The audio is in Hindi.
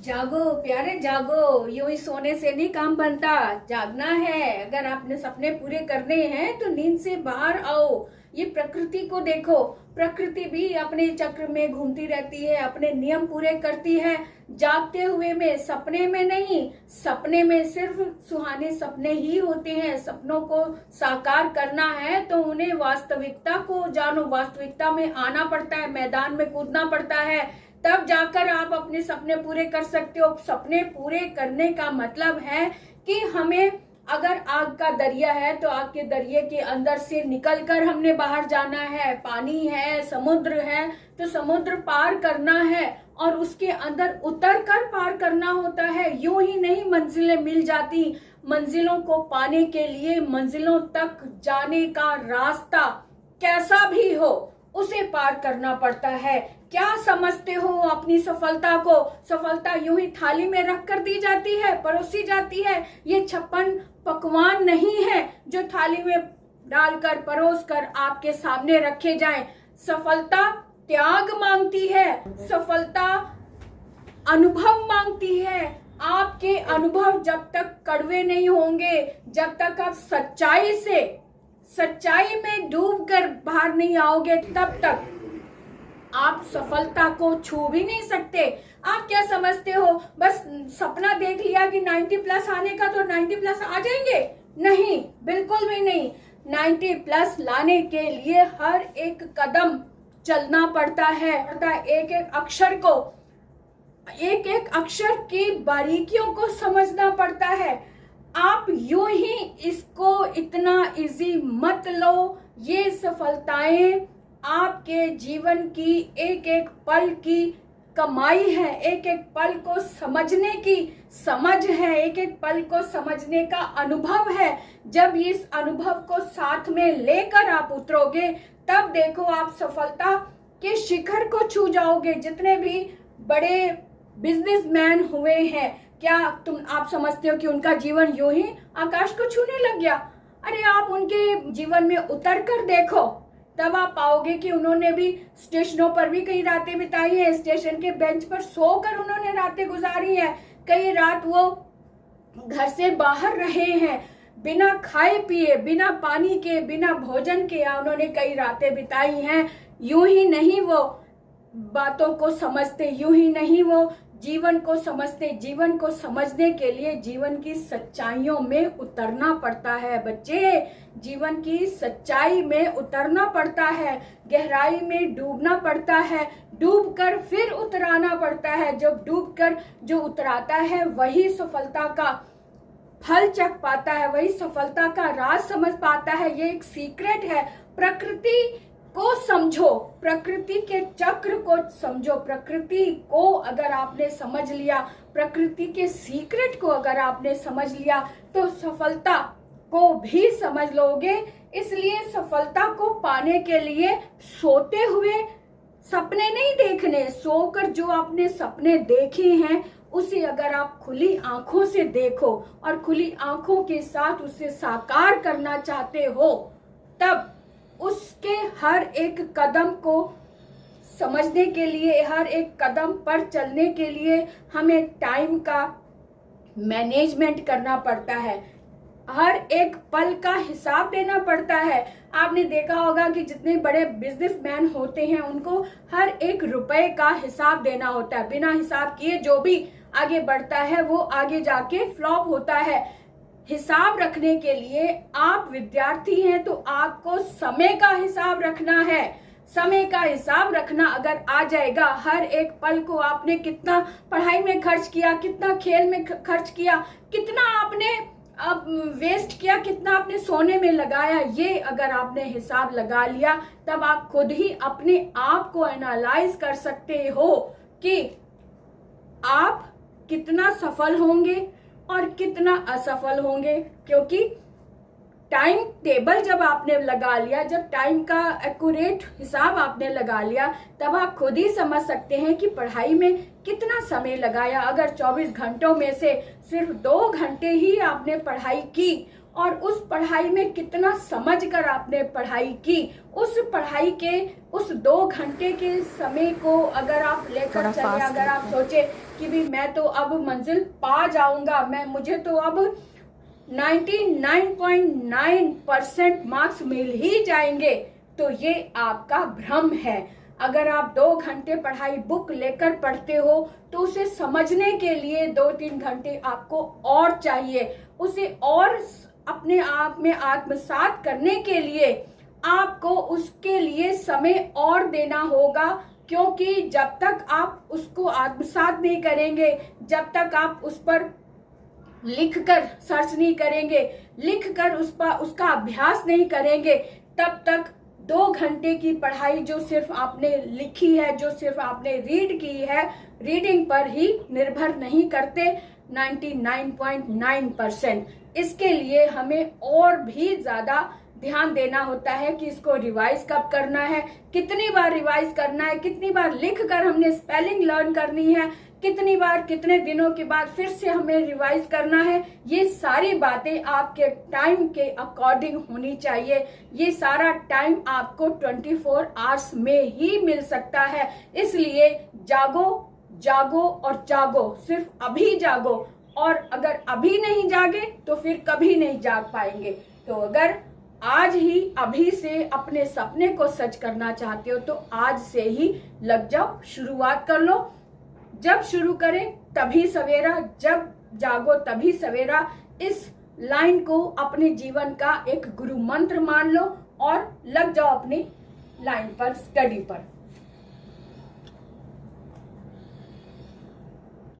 जागो प्यारे जागो, यूं ही सोने से नहीं काम बनता, जागना है। अगर आपने सपने पूरे करने हैं तो नींद से बाहर आओ। ये प्रकृति को देखो, प्रकृति भी अपने चक्र में घूमती रहती है, अपने नियम पूरे करती है। जागते हुए में, सपने में नहीं। सपने में सिर्फ सुहाने सपने ही होते हैं। सपनों को साकार करना है तो उन्हें वास्तविकता को जानो, वास्तविकता में आना पड़ता है, मैदान में कूदना पड़ता है, तब जाकर आप अपने सपने पूरे कर सकते हो। सपने पूरे करने का मतलब है कि हमें, अगर आग का दरिया है तो आग के दरिये के अंदर से निकलकर हमने बाहर जाना है। पानी है, समुद्र है तो समुद्र पार करना है और उसके अंदर उतर कर पार करना होता है। यूं ही नहीं मंजिलें मिल जाती। मंजिलों को पाने के लिए मंजिलों तक जाने का रास्ता कैसा भी हो उसे पार करना पड़ता है। क्या समझते हो अपनी सफलता को? सफलता यूं ही थाली में रख कर दी जाती है, परोसी जाती है। ये 56 पकवान नहीं है जो थाली में डालकर परोस कर आपके सामने रखे जाएं। सफलता त्याग मांगती है, सफलता अनुभव मांगती है। आपके अनुभव जब तक कड़वे नहीं होंगे, जब तक आप सच्चाई में डूबकर बाहर नहीं आओगे, तब तक आप सफलता को छू भी नहीं सकते। आप क्या समझते हो, बस सपना देख लिया कि 90 प्लस आने का तो 90 प्लस आ जाएंगे? नहीं, बिल्कुल भी नहीं। 90 प्लस लाने के लिए हर एक कदम चलना पड़ता है। एक एक अक्षर को, एक एक अक्षर की बारीकियों को समझना पड़ता है। आप यूं ही इसको इतना इजी मत लो। ये सफलताएं आपके जीवन की एक एक पल की कमाई है, एक एक पल को समझने की समझ है, एक एक पल को समझने का अनुभव है। जब इस अनुभव को साथ में लेकर आप उतरोगे, तब देखो आप सफलता के शिखर को छू जाओगे। जितने भी बड़े बिजनेसमैन हुए हैं, क्या आप समझते हो कि उनका जीवन यूं ही आकाश को छूने लग गया? अरे आप उनके जीवन में उतर कर देखो, तब आप पाओगे कि उन्होंने भी स्टेशनों पर भी कई रातें बिताई हैं। स्टेशन के बेंच पर सोकर उन्होंने रातें गुजारी हैं। कई रात वो घर से बाहर रहे हैं, बिना खाए पिए, बिना पानी के, बिना भोजन के उन्होंने कई रातें बिताई हैं। यूं ही नहीं वो बातों को समझते, यूं ही नहीं वो जीवन को समझते। जीवन को समझने के लिए जीवन की सच्चाइयों में उतरना पड़ता है बच्चे। जीवन की सच्चाई में उतरना पड़ता है, गहराई में डूबना पड़ता है, डूबकर फिर उतराना पड़ता है। जब डूबकर जो उतराता है वही सफलता का फल चख पाता है, वही सफलता का राज समझ पाता है। ये एक सीक्रेट है। प्रकृति को समझो, प्रकृति के चक्र को समझो। प्रकृति को अगर आपने समझ लिया, प्रकृति के सीक्रेट को अगर आपने समझ लिया, तो सफलता को भी समझ लोगे। इसलिए सफलता को पाने के लिए सोते हुए सपने नहीं देखने, सोकर जो आपने सपने देखे हैं उसे अगर आप खुली आंखों से देखो और खुली आंखों के साथ उसे साकार करना चाहते हो, तब उसके हर एक कदम को समझने के लिए, हर एक कदम पर चलने के लिए हमें टाइम का मैनेजमेंट करना पड़ता है। हर एक पल का हिसाब देना पड़ता है। आपने देखा होगा कि जितने बड़े बिजनेसमैन होते हैं उनको हर एक रुपए का हिसाब देना होता है। बिना हिसाब किए जो भी आगे बढ़ता है वो आगे जाके फ्लॉप होता है। हिसाब रखने के लिए आप विद्यार्थी हैं तो आपको समय का हिसाब रखना है। समय का हिसाब रखना अगर आ जाएगा, हर एक पल को आपने कितना पढ़ाई में खर्च किया, कितना खेल में खर्च किया, कितना आपने वेस्ट किया, कितना आपने सोने में लगाया, ये अगर आपने हिसाब लगा लिया, तब आप खुद ही अपने आप को एनालाइज कर सकते हो कि आप कितना सफल होंगे और कितना असफल होंगे। क्योंकि टाइम टेबल जब आपने लगा लिया, जब टाइम का एक्यूरेट हिसाब आपने लगा लिया, तब आप खुद ही समझ सकते हैं कि पढ़ाई में कितना समय लगाया। अगर 24 घंटों में से सिर्फ 2 घंटे ही आपने पढ़ाई की और उस पढ़ाई में कितना समझकर आपने पढ़ाई की, उस पढ़ाई के उस 2 घंटे के समय को अगर आप लेकर चले, अगर आप सोचे कि भी मैं तो अब मंजिल पा जाऊंगा, मुझे तो अब 99.9% मार्क्स मिल ही जाएंगे, तो ये आपका भ्रम है। अगर आप 2 घंटे पढ़ाई बुक लेकर पढ़ते हो तो उसे समझने के लिए 2-3 घंटे आपको और चाहिए। उसे और अपने आप में आत्मसात करने के लिए आपको उसके लिए समय और देना होगा, क्योंकि जब तक आप उसको आत्मसात नहीं करेंगे, जब तक आप उस पर लिखकर सर्च नहीं करेंगे, लिखकर उसका अभ्यास नहीं करेंगे, तब तक 2 घंटे की पढ़ाई जो सिर्फ आपने लिखी है, जो सिर्फ आपने रीड की है, रीडिंग पर ही निर्भर नहीं करते 99.9%। इसके लिए हमें और भी ज्यादा ध्यान देना होता है कि इसको रिवाइज कब करना है, कितनी बार रिवाइज करना है, कितनी बार लिख कर हमने स्पेलिंग लर्न करनी है, कितनी बार कितने दिनों के बाद फिर से हमें रिवाइज करना है। ये सारी बातें आपके टाइम के अकॉर्डिंग होनी चाहिए। ये सारा टाइम आपको 24 आवर्स में ही मिल सकता है। इसलिए जागो जागो और जागो, सिर्फ अभी जागो, और अगर अभी नहीं जागे तो फिर कभी नहीं जाग पाएंगे। तो अगर आज ही अभी से अपने सपने को सच करना चाहते हो तो आज से ही लग जाओ, शुरुआत कर लो। जब शुरू करें तभी सवेरा, जब जागो तभी सवेरा। इस लाइन को अपने जीवन का एक गुरु मंत्र मान लो और लग जाओ अपनी लाइन पर, स्टडी पर।